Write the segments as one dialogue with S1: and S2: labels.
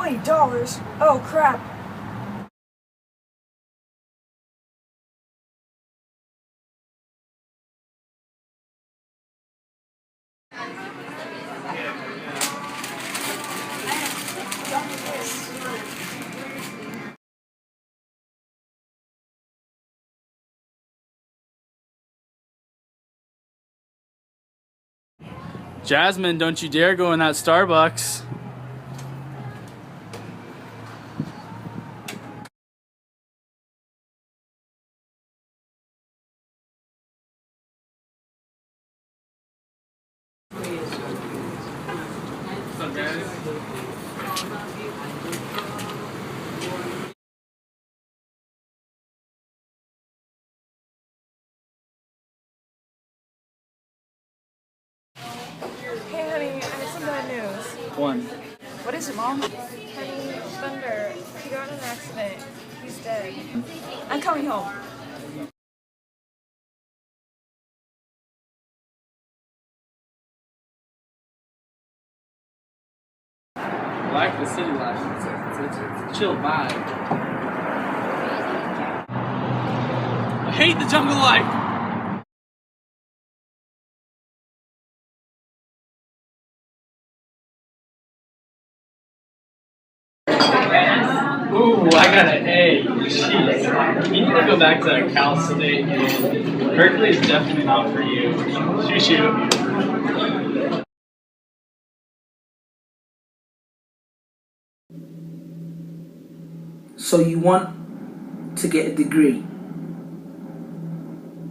S1: $20? Oh crap.
S2: Jasmine, don't you dare go in that Starbucks. What's up, guys?
S1: Hey honey, I have some bad news.
S2: One.
S1: What is it, Mom? Honey, Thunder, he got in an accident. He's dead. I'm coming home.
S2: I like the city life. It's a chill vibe. I hate the jungle life. Ooh, I got an A. Jeez. You need to go back to Cal State. Berkeley is definitely not for you. Shoo.
S3: So you want to get a degree.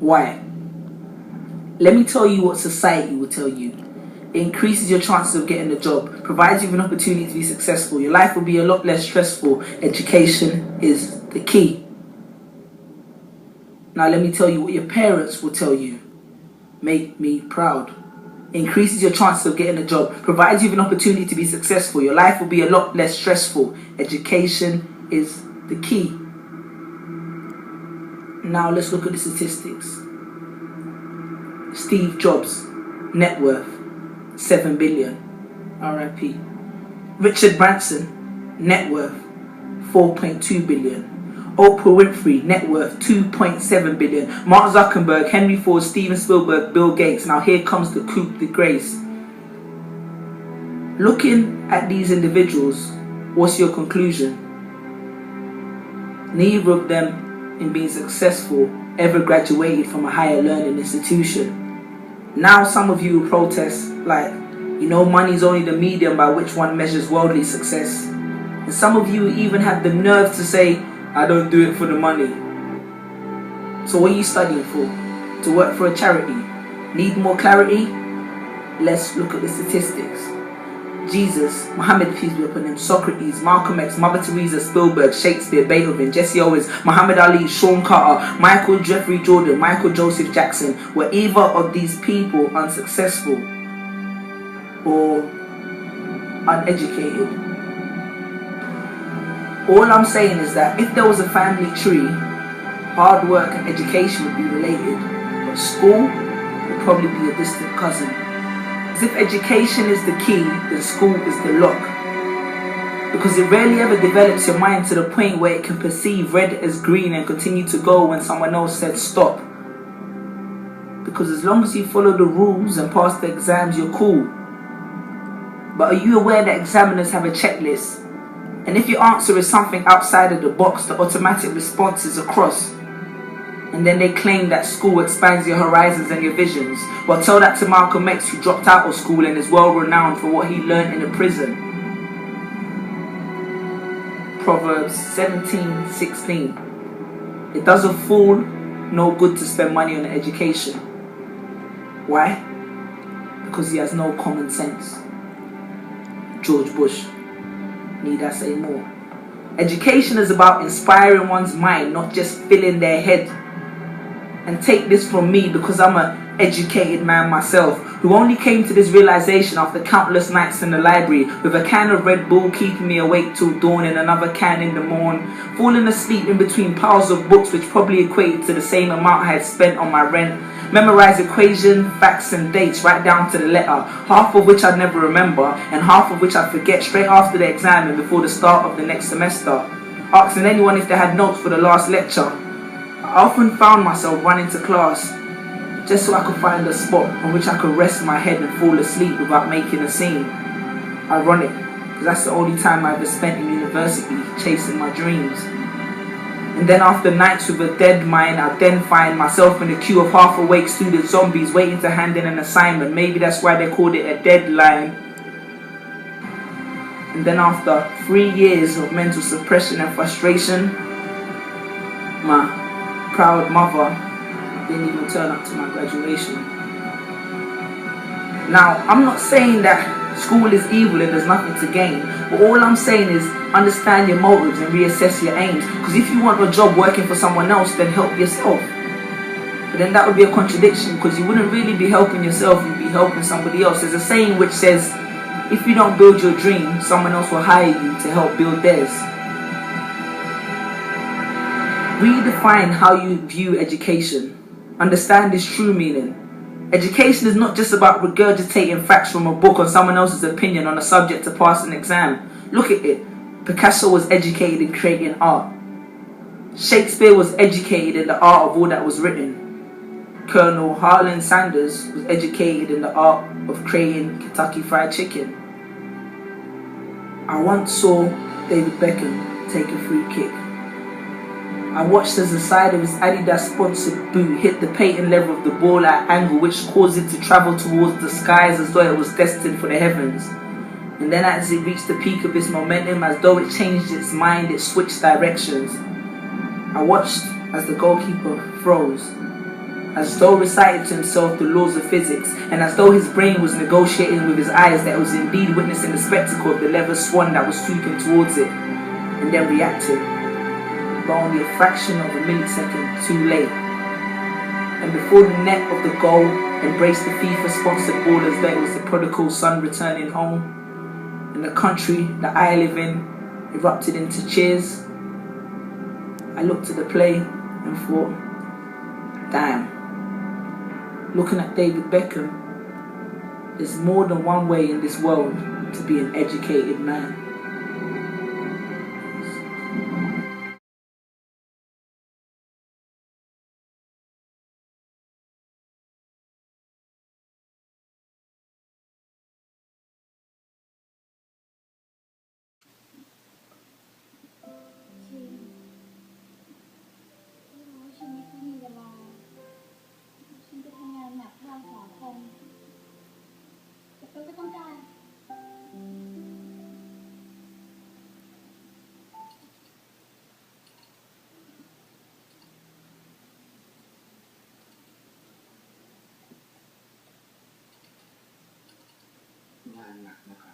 S3: Why? Let me tell you what society will tell you. It increases your chances of getting a job, provides you with an opportunity to be successful. Your life will be a lot less stressful. Education is the key. Now let me tell you what your parents will tell you. Make me proud. It increases your chances of getting a job, provides you with an opportunity to be successful. Your life will be a lot less stressful. Education is the key. Now let's look at the statistics. Steve Jobs, net worth, 7 billion, RIP. Richard Branson, net worth, 4.2 billion. Oprah Winfrey, net worth, 2.7 billion. Mark Zuckerberg, Henry Ford, Steven Spielberg, Bill Gates. Now here comes the coup de grace. Looking at these individuals, what's your conclusion? Neither of them, in being successful, ever graduated from a higher learning institution. Now some of you will protest like, money is only the medium by which one measures worldly success. And some of you even have the nerve to say, I don't do it for the money. So what are you studying for? To work for a charity? Need more clarity? Let's look at the statistics. Jesus, Muhammad, peace be upon him, Socrates, Malcolm X, Mother Teresa, Spielberg, Shakespeare, Beethoven, Jesse Owens, Muhammad Ali, Sean Carter, Michael Jeffrey Jordan, Michael Joseph Jackson. Were either of these people unsuccessful or uneducated? All I'm saying is that if there was a family tree, hard work and education would be related, but school would probably be a distant cousin. As if education is the key, then school is the lock. Because it rarely ever develops your mind to the point where it can perceive red as green and continue to go when someone else said stop. Because as long as you follow the rules and pass the exams, you're cool. But are you aware that examiners have a checklist? And if your answer is something outside of the box, the automatic response is a cross. And then they claim that school expands your horizons and your visions. Well, tell that to Malcolm X, who dropped out of school and is well renowned for what he learned in a prison. Proverbs 17:16. It does a fool no good to spend money on education. Why? Because he has no common sense. George Bush. Need I say more? Education is about inspiring one's mind, not just filling their head. And take this from me, because I'm an educated man myself, who only came to this realization after countless nights in the library, with a can of Red Bull keeping me awake till dawn and another can in the morn, falling asleep in between piles of books which probably equated to the same amount I had spent on my rent. Memorize equation, facts and dates right down to the letter, half of which I'd never remember and half of which I'd forget straight after the exam and before the start of the next semester. Asking anyone if they had notes for the last lecture. I often found myself running to class just so I could find a spot on which I could rest my head and fall asleep without making a scene. Ironic, because that's the only time I ever spent in university chasing my dreams. And then after nights with a dead mind, I'd then find myself in a queue of half-awake student zombies waiting to hand in an assignment. Maybe that's why they called it a deadline. And then after 3 years of mental suppression and frustration, my proud mother didn't even turn up to my graduation. Now, I'm not saying that school is evil and there's nothing to gain, but all I'm saying is understand your motives and reassess your aims. Because if you want a job working for someone else, then help yourself. But then that would be a contradiction, because you wouldn't really be helping yourself, you'd be helping somebody else. There's a saying which says, if you don't build your dream, someone else will hire you to help build theirs. Redefine how you view education. Understand its true meaning. Education is not just about regurgitating facts from a book or someone else's opinion on a subject to pass an exam. Look at it. Picasso was educated in creating art. Shakespeare was educated in the art of all that was written. Colonel Harlan Sanders was educated in the art of creating Kentucky Fried Chicken. I once saw David Beckham take a free kick. I watched as the side of his Adidas sponsored boot hit the patent level of the ball at an angle which caused it to travel towards the skies as though it was destined for the heavens. And then as it reached the peak of its momentum, as though it changed its mind, it switched directions. I watched as the goalkeeper froze, as though recited to himself the laws of physics, and as though his brain was negotiating with his eyes that it was indeed witnessing the spectacle of the leather swan that was sweeping towards it, and then reacted. But only a fraction of a millisecond too late. And before the net of the goal embraced the FIFA-sponsored ball as though it was the prodigal son returning home, and the country that I live in erupted into cheers, I looked at the play and thought, damn, looking at David Beckham, there's more than one way in this world to be an educated man.
S4: งานหนักนะครับ